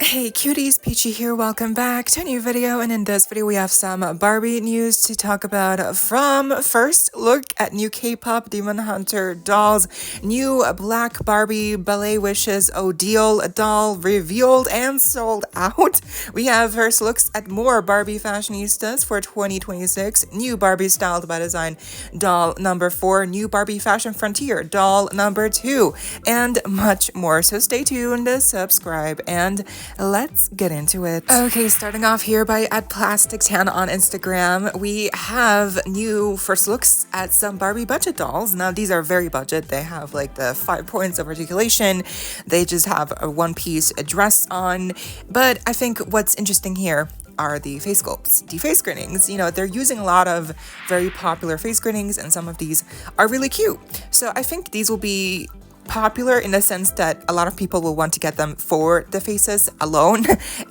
Hey cuties, PeachY here, welcome back to a new video, and in this video we have some Barbie news to talk about. From first look at new K-pop Demon Hunter dolls, new Black Barbie Ballet Wishes Odile doll revealed and sold out. We have first looks at more Barbie Fashionistas for 2026, new Barbie Styled by Design doll number 4, new Barbie Fashion Frontier doll number 2, and much more. So stay tuned, subscribe, and let's get into it. Okay, starting off here by @PlasticTan on Instagram, we have new first looks at some Barbie budget dolls. Now these are very budget. They have like the 5 points of articulation. They just have a one-piece dress on. But I think what's interesting here are the face sculpts, the face screenings. You know, they're using a lot of very popular face screenings, and some of these are really cute. So I think these will be popular in the sense that a lot of people will want to get them for the faces alone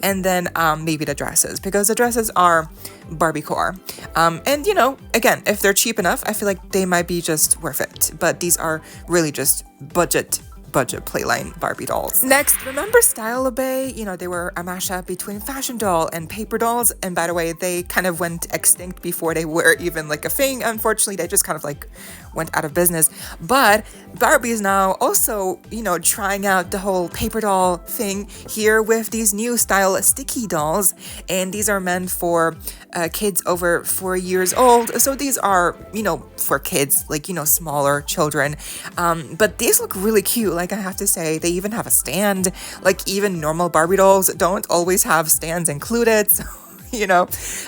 and then maybe the dresses, because the dresses are Barbie core. And you know, again, if they're cheap enough, I feel like they might be just worth it. But these are really just budget playline Barbie dolls. Next, remember Style Bay? You know, they were a mashup between fashion doll and paper dolls, and by the way, they kind of went extinct before they were even like a thing. Unfortunately, they just kind of like went out of business. But Barbie is now also, you know, trying out the whole paper doll thing here with these new style sticky dolls, and these are meant for kids over 4 years old. So these are, you know, for kids, like, you know, smaller children. But these look really cute. Like, I have to say, they even have a stand. Like, even normal Barbie dolls don't always have stands included. So, you know,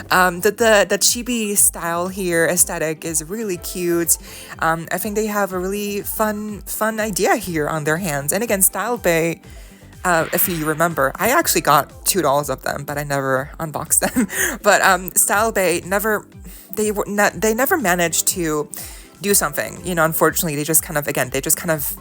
the chibi style here aesthetic is really cute. I think they have a really fun idea here on their hands. And again, Style Bay, if you remember, I actually got 2 dolls of them, but I never unboxed them. But Style Bay they never managed to do something. You know, unfortunately, they just kind of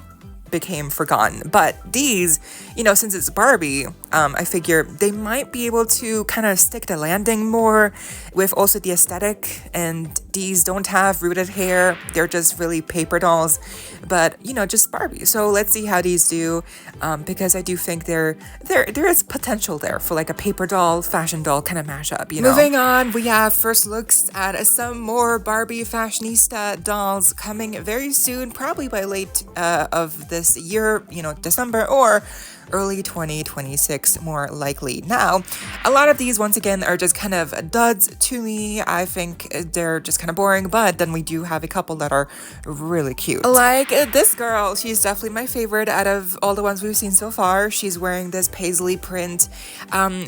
became forgotten. But these, you know, since it's Barbie, I figure they might be able to kind of stick the landing more with also the aesthetic. And these don't have rooted hair, they're just really paper dolls, but you know, just Barbie. So let's see how these do, because I do think there is potential there for like a paper doll fashion doll kind of mashup, you know. Moving on, we have first looks at some more Barbie Fashionista dolls coming very soon, probably by late of this year, you know, December or early 2026 more likely. Now, a lot of these once again are just kind of duds to me. I think they're just kind of boring, but then we do have a couple that are really cute. Like this girl, she's definitely my favorite out of all the ones we've seen so far. She's wearing this paisley print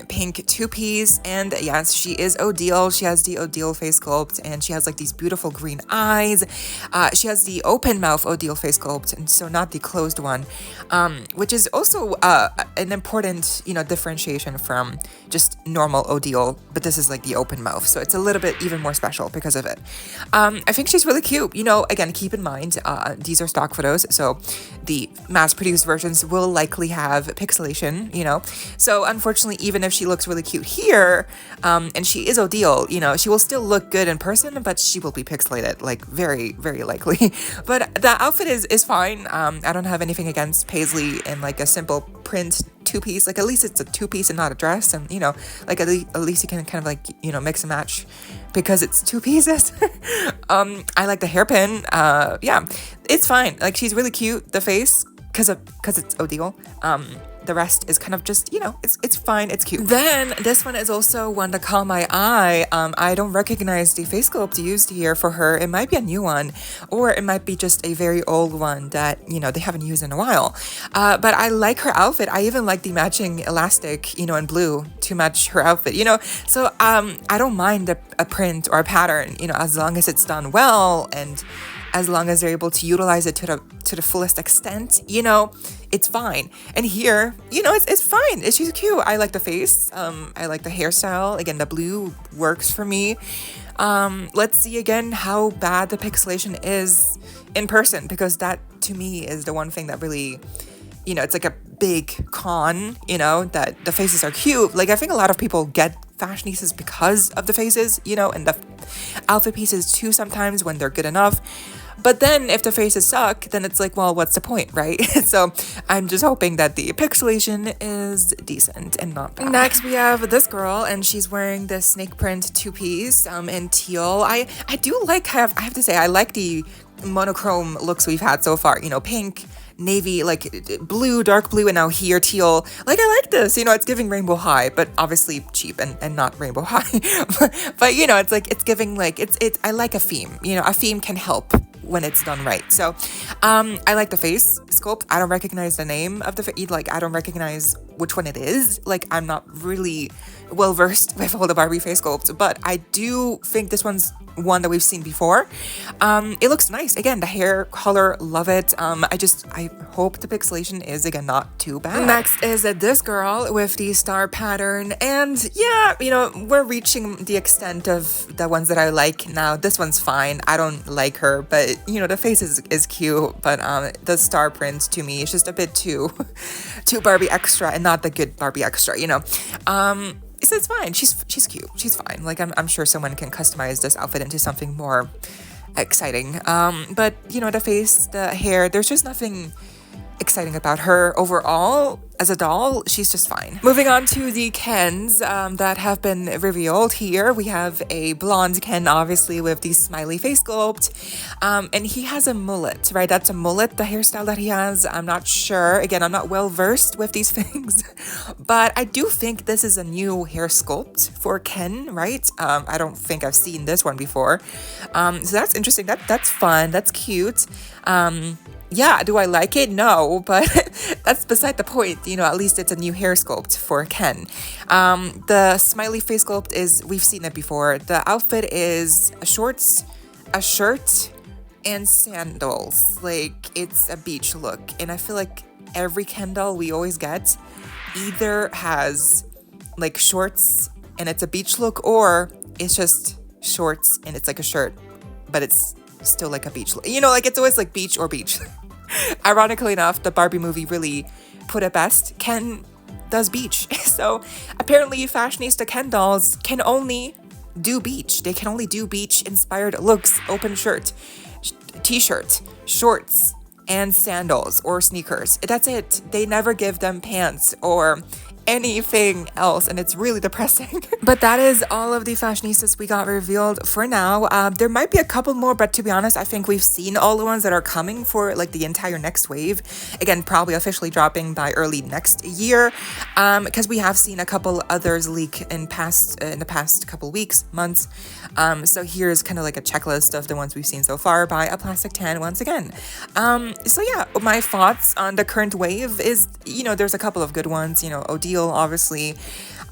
pink two-piece, and yes, she is Odile. She has the Odile face sculpt, and she has like these beautiful green eyes. She has the open mouth Odile face sculpt, and so not the closed one, which is also an important, you know, differentiation from just normal Odile, but this is like the open mouth, so it's a little bit even more special because of it. I think she's really cute. You know, again, keep in mind, these are stock photos, so the mass-produced versions will likely have pixelation, you know, so unfortunately, even if she looks really cute here, and she is Odile, you know, she will still look good in person, but she will be pixelated, like very, very likely. But the outfit is fine. I don't have anything against paisley and like a simple print two-piece. Like, at least it's a two-piece and not a dress, and you know, like at least you can kind of like, you know, mix and match because it's 2 pieces. I like the hairpin. Yeah, it's fine. Like, she's really cute. The face, because it's Odile. The rest is kind of just, you know, it's fine, it's cute. Then this one is also one that caught my eye. I don't recognize the face sculpt used here for her. It might be a new one, or it might be just a very old one that, you know, they haven't used in a while. But I like her outfit. I even like the matching elastic, you know, in blue to match her outfit, you know. So I don't mind a print or a pattern, you know, as long as it's done well and as long as they're able to utilize it to the fullest extent, you know, it's fine. And here, you know, it's fine. She's cute. I like the face. I like the hairstyle. Again, the blue works for me. Let's see again how bad the pixelation is in person, because that to me is the one thing that really, you know, it's like a big con, you know, that the faces are cute. Like, I think a lot of people get Fashionistas because of the faces, you know, and the outfit pieces too sometimes when they're good enough. But then if the faces suck, then it's like, well, what's the point, right? So I'm just hoping that the pixelation is decent and not bad. Next, we have this girl, and she's wearing this snake print two-piece in teal. I do like, I have to say, I like the monochrome looks we've had so far. You know, pink, navy, like blue, dark blue, and now here teal. Like, I like this, you know, it's giving Rainbow High, but obviously cheap and not Rainbow High. but you know, it's like, it's giving like, I like a theme, you know, a theme can help when it's done right. So I like the face sculpt. I don't recognize the name of the like, I don't recognize which one it is. Like, I'm not really well versed with all the Barbie face sculpts, but I do think this one's one that we've seen before. It looks nice. Again, the hair color, love it. I hope the pixelation is, again, not too bad. Next is this girl with the star pattern, and yeah, you know, we're reaching the extent of the ones that I like now. This one's fine. I don't like her, but you know, the face is cute, but the star print to me is just a bit too Barbie extra, and not the good Barbie extra, you know. So it's fine. She's cute. She's fine. Like, I'm sure someone can customize this outfit into something more exciting. But you know, the face, the hair, there's just nothing exciting about her overall. As a doll, she's just fine. Moving on to the Kens that have been revealed here. We have a blonde Ken, obviously, with the smiley face sculpt. And he has a mullet, right? That's a mullet, the hairstyle that he has. I'm not sure. Again, I'm not well versed with these things. But I do think this is a new hair sculpt for Ken, right? I don't think I've seen this one before. So that's interesting. That's fun. That's cute. Yeah, do I like it? No, but that's beside the point. You know, at least it's a new hair sculpt for Ken. The smiley face sculpt is, we've seen it before. The outfit is shorts, a shirt, and sandals. Like, it's a beach look. And I feel like every Ken doll we always get either has like shorts and it's a beach look, or it's just shorts and it's like a shirt, but it's still like a beach look. You know, like, it's always like beach or beach. Ironically enough, the Barbie movie really put it best. Ken does beach. So apparently Fashionista Ken dolls can only do beach. They can only do beach inspired looks. Open shirt, t-shirt, shorts, and sandals or sneakers. That's it. They never give them pants or anything else, and it's really depressing. But that is all of the Fashionistas we got revealed for now. There might be a couple more, but to be honest, I think we've seen all the ones that are coming for like the entire next wave. Again, probably officially dropping by early next year, because we have seen a couple others leak in the past couple weeks, months. So here's kind of like a checklist of the ones we've seen so far by A Plastic Tan once again. So yeah, my thoughts on the current wave is, you know, there's a couple of good ones, you know, Odile, obviously,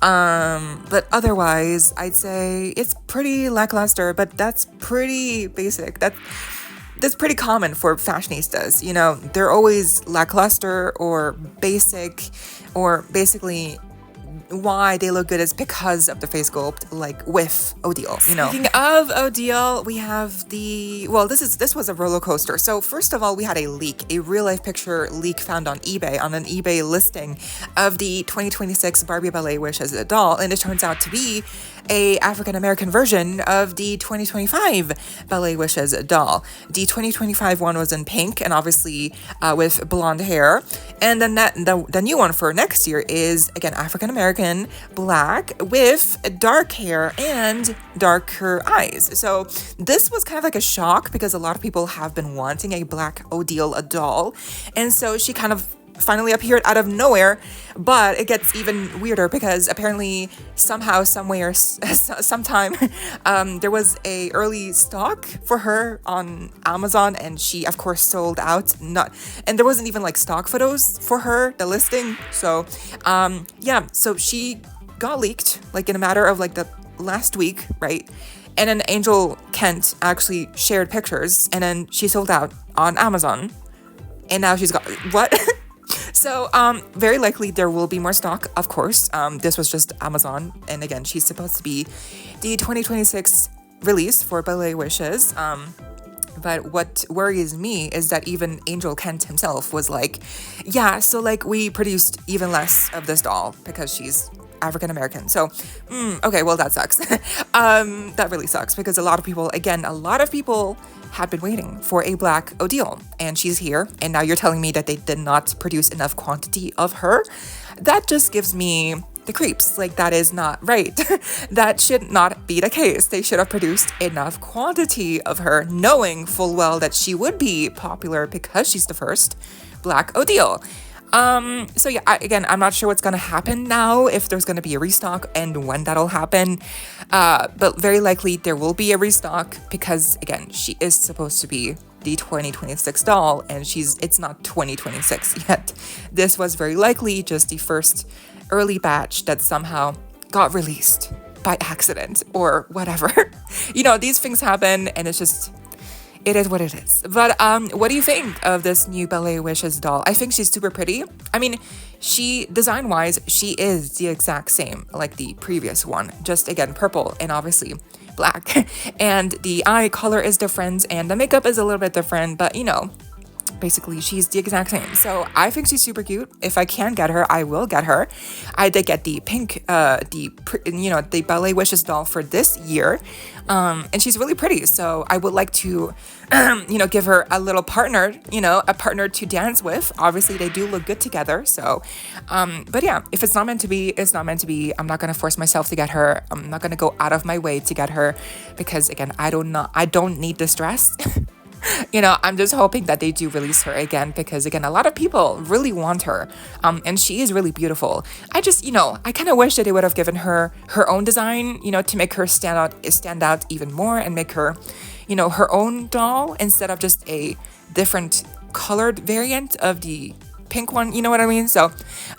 but otherwise I'd say it's pretty lackluster, but that's pretty basic. That's pretty common for Fashionistas, you know. They're always lackluster or basic, or basically why they look good is because of the face sculpt, like with Odile, you know. Speaking of Odile, we have this was a roller coaster. So first of all, we had a leak, a real life picture leak found on eBay, on an eBay listing of the 2026 Barbie Ballet Wishes doll, and it turns out to be a African-American version of the 2025 Ballet Wishes doll. The 2025 one was in pink and obviously with blonde hair, and then the new one for next year is again African-American, black, with dark hair and darker eyes. So this was kind of like a shock because a lot of people have been wanting a black Odile doll, and so she kind of finally appeared out of nowhere. But it gets even weirder because apparently somehow, somewhere, sometime, there was a early stock for her on Amazon, and she of course sold out. And there wasn't even like stock photos for her, the listing. So yeah, so she got leaked like in a matter of like the last week, right? And then Angel Kent actually shared pictures, and then she sold out on Amazon, and now she's got what? So, very likely there will be more stock, of course. This was just Amazon. And again, she's supposed to be the 2026 release for Ballet Wishes. But what worries me is that even Angel Kent himself was like, yeah, so like we produced even less of this doll because she's African American. So, okay, well, that sucks. That really sucks because a lot of people have been waiting for a black Odile, and she's here, and now you're telling me that they did not produce enough quantity of her. That just gives me the creeps. Like, that is not right. That should not be the case. They should have produced enough quantity of her, knowing full well that she would be popular because she's the first black Odile. So yeah, again, I'm not sure what's gonna happen now, if there's gonna be a restock and when that'll happen. But very likely there will be a restock because, again, she is supposed to be the 2026 doll, and it's not 2026 yet. This was very likely just the first early batch that somehow got released by accident or whatever. These things happen, and it's just, it is what it is. But what do you think of this new Ballet Wishes doll? I think she's super pretty. I mean, design-wise, she is the exact same like the previous one. Just, again, purple and obviously black. And the eye color is different and the makeup is a little bit different, but basically she's the exact same. So I think she's super cute. If I can get her, I will get her. I did get the pink, the Ballet Wishes doll for this year, and she's really pretty. So I would like to, give her a little partner, a partner to dance with. Obviously, they do look good together. So, but yeah, if it's not meant to be, it's not meant to be. I'm not gonna force myself to get her. I'm not gonna go out of my way to get her because, again, I don't need the stress. I'm just hoping that they do release her again because, again, a lot of people really want her, and she is really beautiful. I just, I kind of wish that they would have given her her own design, to make her stand out even more and make her, her own doll instead of just a different colored variant of the pink one, you know what I mean? So,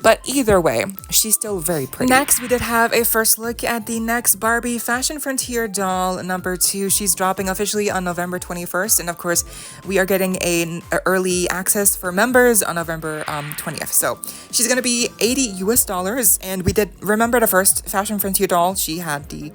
but either way, she's still very pretty. Next, we did have a first look at the next Barbie Fashion Frontier doll number 2. She's dropping officially on November 21st, and of course, we are getting a early access for members on November 20th. So she's gonna be $80 and we did remember the first Fashion Frontier doll. She had the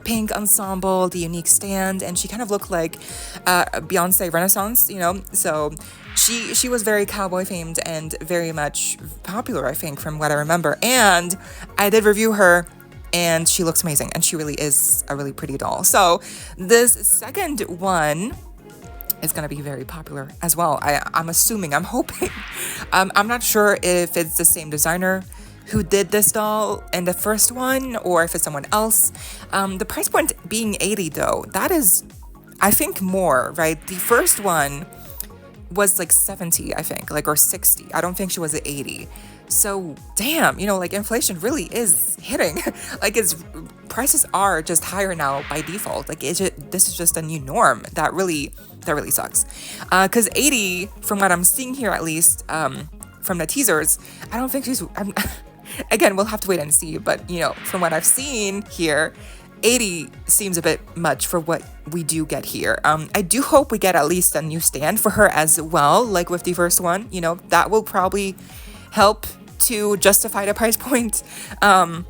pink ensemble, the unique stand, and she kind of looked like Beyonce Renaissance, so. She was very cowboy themed and very much popular, I think, from what I remember. And I did review her, and she looks amazing, and she really is a really pretty doll. So this second one is going to be very popular as well. I'm assuming, I'm hoping. I'm not sure if it's the same designer who did this doll in the first one, or if it's someone else. The price point being $80, though, that is, I think, more, right? The first one was like 70, I think, or 60. I don't think she was at 80. So damn, inflation really is hitting. Its prices are just higher now by default. This is just a new norm. That really sucks. Because 80, from what I'm seeing here, at least from the teasers, I don't think she's. Again, we'll have to wait and see. But from what I've seen here, 80 seems a bit much for what we do get here. I do hope we get at least a new stand for her as well, like with the first one. That will probably help to justify the price point. I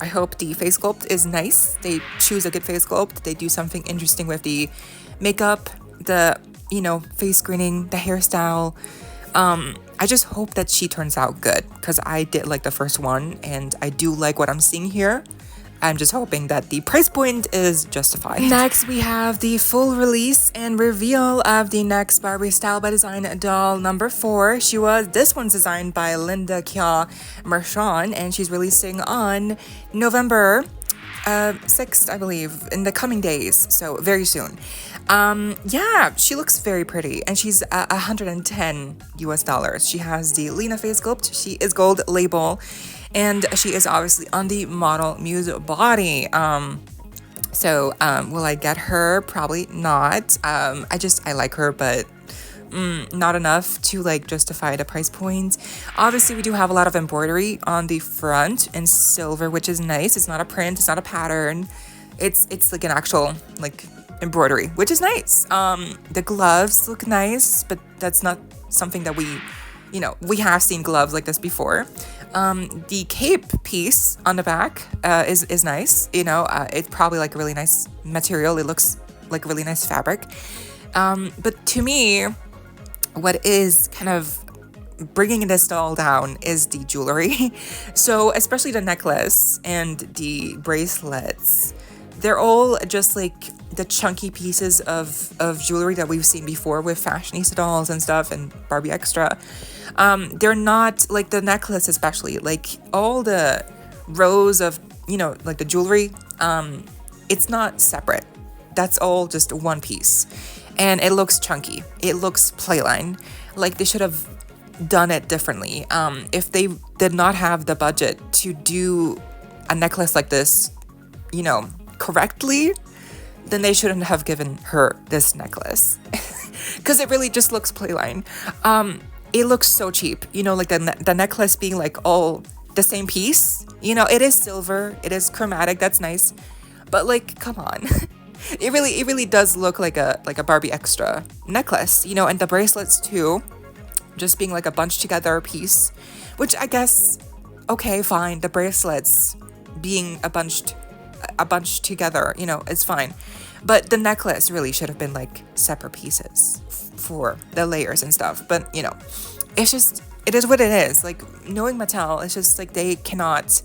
hope the face sculpt is nice. They choose a good face sculpt. They do something interesting with the makeup, the, face screening, the hairstyle. I just hope that she turns out good because I did like the first one and I do like what I'm seeing here. I'm just hoping that the price point is justified. Next, we have the full release and reveal of the next Barbie Style by Design doll number 4. This one's designed by Linda Kya Mershon, and she's releasing on November 6th, I believe, in the coming days, so very soon. Yeah, she looks very pretty, and she's $110. She has the Lena face sculpt. She is gold label, and she is obviously on the model muse body. So will I get her? Probably not. I like her, but not enough to justify the price point. Obviously, we do have a lot of embroidery on the front in silver, which is nice. It's not a print, it's not a pattern. It's like an actual embroidery, which is nice. The gloves look nice, but that's not something that we have seen gloves like this before. The cape piece on the back is nice. It's probably a really nice material. It looks like a really nice fabric. But to me, what is kind of bringing this doll down is the jewelry. So especially the necklace and the bracelets, they're all just like the chunky pieces of jewelry that we've seen before with Fashionista dolls and stuff and Barbie Extra. They're not like the necklace, especially like all the rows of, you know, like the jewelry. It's not separate. That's all just one piece. And it looks chunky. It looks playline. Like they should have done it differently. If they did not have the budget to do a necklace like this, you know, correctly, then they shouldn't have given her this necklace. Because it really just looks playline. It looks so cheap. You know, like the necklace being like all the same piece. You know, it is silver. It is chromatic. That's nice. But like, come on. It really does look like a Barbie Extra necklace, you know, and the bracelets too, just being like a bunched together piece, which I guess, okay, fine. The bracelets being a bunch together, you know, it's fine. But the necklace really should have been like separate pieces for the layers and stuff. But, you know, it's just, it is what it is. Like, knowing Mattel, it's just like they cannot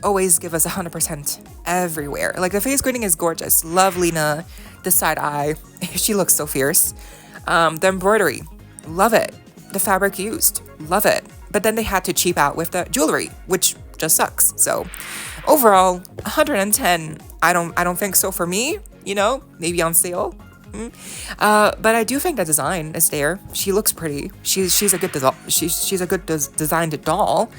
always give us 100% everywhere. Like, the face grading is gorgeous. Love Lena. The side eye. She looks so fierce. The embroidery. Love it. The fabric used. Love it. But then they had to cheap out with the jewelry, which just sucks. So overall, 110. I don't think so for me. You know, maybe on sale. But I do think the design is there. She looks pretty. She's a good she's a good designed doll.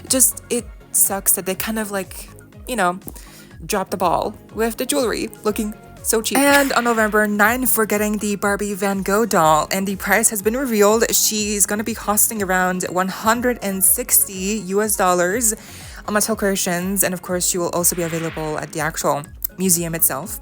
Just it sucks that they kind of like, you know, dropped the ball with the jewelry looking so cheap. And on November 9th, we're getting the Barbie Van Gogh doll, and the price has been revealed. She's gonna be costing around $160 US on Mattel Creations, and of course she will also be available at the actual museum itself.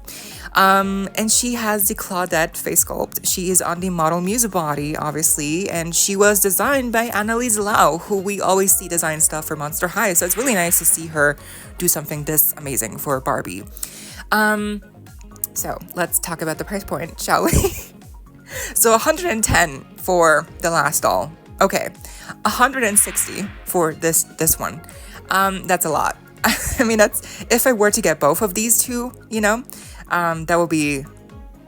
And she has the Claudette face sculpt. She is on the Model Muse body, obviously, and she was designed by Annalise Lau, who we always see design stuff for Monster High, so it's really nice to see her do something this amazing for Barbie. So let's talk about the price point, shall we? So 110 for the last doll. Okay, 160 for this one. That's a lot. I mean, that's, if I were to get both of these two, you know, that would be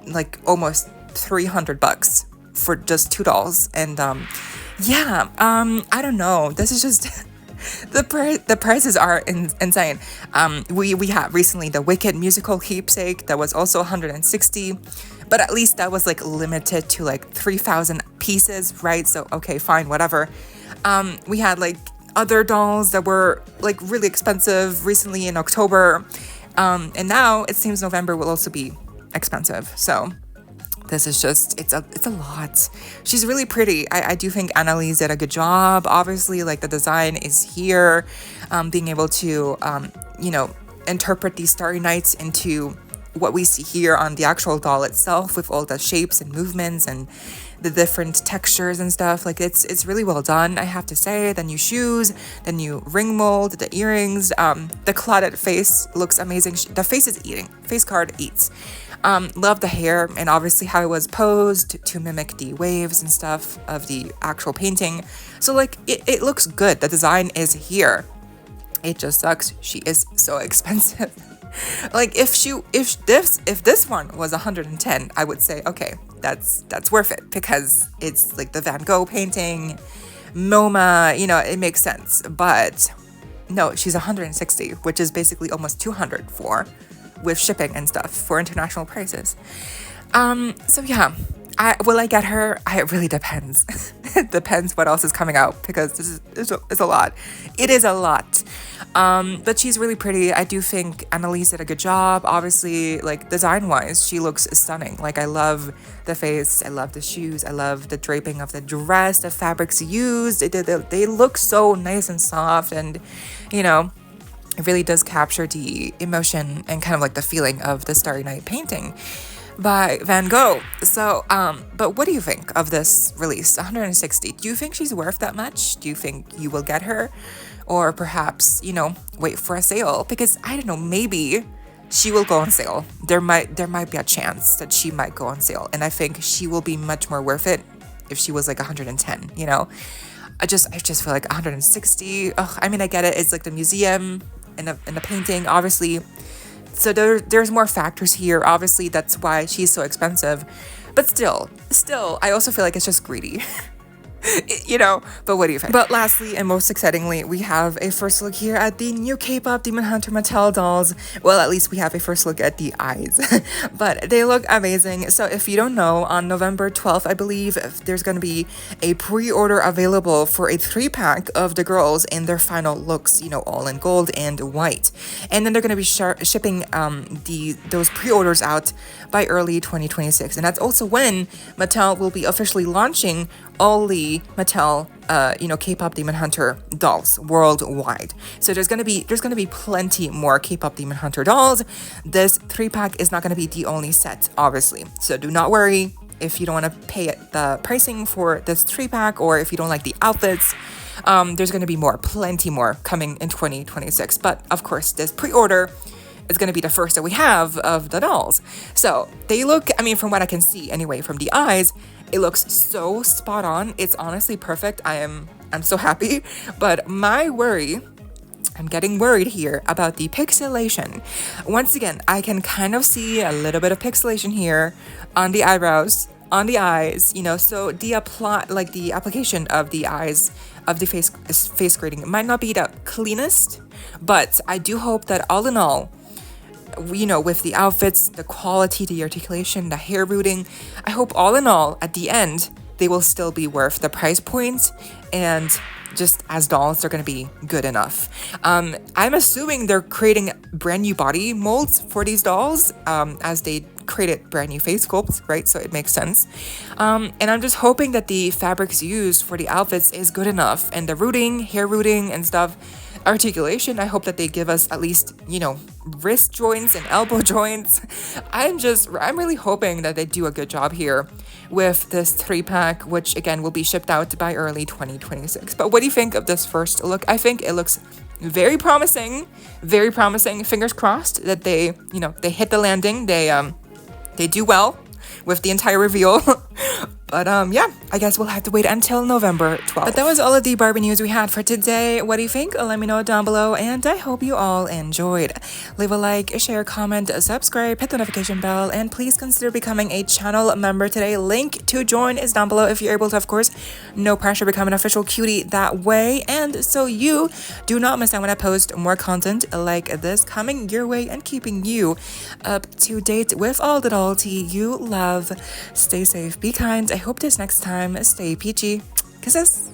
like almost $300 for just two dolls. And yeah, I don't know. This is just the prices are insane. We had recently the Wicked musical Keepsake that was also 160, but at least that was like limited to like 3,000 pieces, right? So okay, fine, whatever. We had like other dolls that were like really expensive recently in October, and now it seems November will also be expensive. So this is just, it's a lot. She's really pretty. I do think Annalise did a good job. Obviously, like the design is here, being able to you know, interpret these starry nights into what we see here on the actual doll itself, with all the shapes and movements and the different textures and stuff. Like it's really well done, I have to say. The new shoes, the new ring mold, the earrings, the Claudette face looks amazing. The face is eating. Face card eats. Love the hair, and obviously how it was posed to mimic the waves and stuff of the actual painting. So like it looks good. The design is here. It just sucks she is so expensive. Like if this one was 110, I would say okay, that's worth it, because it's like the Van Gogh painting, MoMA, you know, it makes sense. But no, she's 160, which is basically almost 200 for, with shipping and stuff, for international prices. So yeah, will I get her? It really depends. It depends what else is coming out, because this is a lot. It is a lot. But she's really pretty. I do think Annalise did a good job. Obviously, like design-wise, she looks stunning. Like I love the face, I love the shoes, I love the draping of the dress, the fabrics used. They look so nice and soft, and you know, it really does capture the emotion and kind of like the feeling of the Starry Night painting by Van Gogh. So, but what do you think of this release? 160. Do you think she's worth that much? Do you think you will get her? Or perhaps, you know, wait for a sale? Because I don't know, maybe she will go on sale. There might be a chance that she might go on sale. And I think she will be much more worth it if she was like 110, you know? I just feel like 160. Ugh, I mean, I get it. It's like the museum and the painting, obviously. So there's more factors here. Obviously, that's why she's so expensive. But still, I also feel like it's just greedy. You know, but what do you think? But lastly and most excitingly, we have a first look here at the new K-pop Demon Hunter Mattel dolls. Well, at least we have a first look at the eyes, but they look amazing. So if you don't know, on November 12th, I believe, there's going to be a pre-order available for a 3-pack of the girls in their final looks, you know, all in gold and white. And then they're going to be shipping those pre-orders out by early 2026. And that's also when Mattel will be officially launching all the Mattel, K-pop Demon Hunter dolls worldwide. So there's gonna be plenty more K-pop Demon Hunter dolls. This 3-pack is not gonna be the only set, obviously. So do not worry if you don't want to pay the pricing for this 3-pack, or if you don't like the outfits. There's gonna be plenty more coming in 2026. But of course, this pre-order is going to be the first that we have of the dolls. So they look, I mean, from what I can see anyway, from the eyes, it looks so spot on. It's honestly perfect. I'm so happy. But I'm getting worried here about the pixelation. Once again, I can kind of see a little bit of pixelation here on the eyebrows, on the eyes, you know, so the application of the eyes, of the face grading might not be the cleanest, but I do hope that all in all, you know, with the outfits, the quality, the articulation, the hair rooting, I hope all in all, at the end, they will still be worth the price point, and just as dolls, they're going to be good enough. I'm assuming they're creating brand new body molds for these dolls, as they created brand new face sculpts, right? So it makes sense. And I'm just hoping that the fabrics used for the outfits is good enough, and the rooting, hair rooting and stuff, articulation, I hope that they give us at least, you know, wrist joints and elbow joints. I'm really hoping that they do a good job here with this 3-pack, which again will be shipped out by early 2026. But what do you think of this first look? I think it looks very promising, very promising. Fingers crossed that they hit the landing. They do well with the entire reveal. But yeah, I guess we'll have to wait until November 12th. But that was all of the Barbie news we had for today. What do you think? Let me know down below, and I hope you all enjoyed. Leave a like, share, comment, subscribe, hit the notification bell, and please consider becoming a channel member today. Link to join is down below if you're able to, of course. No pressure, become an official cutie that way. And so you do not miss out when I post more content like this coming your way and keeping you up to date with all the doll tea you love. Stay safe, be kind. I hope this next time. Stay peachy. Kisses.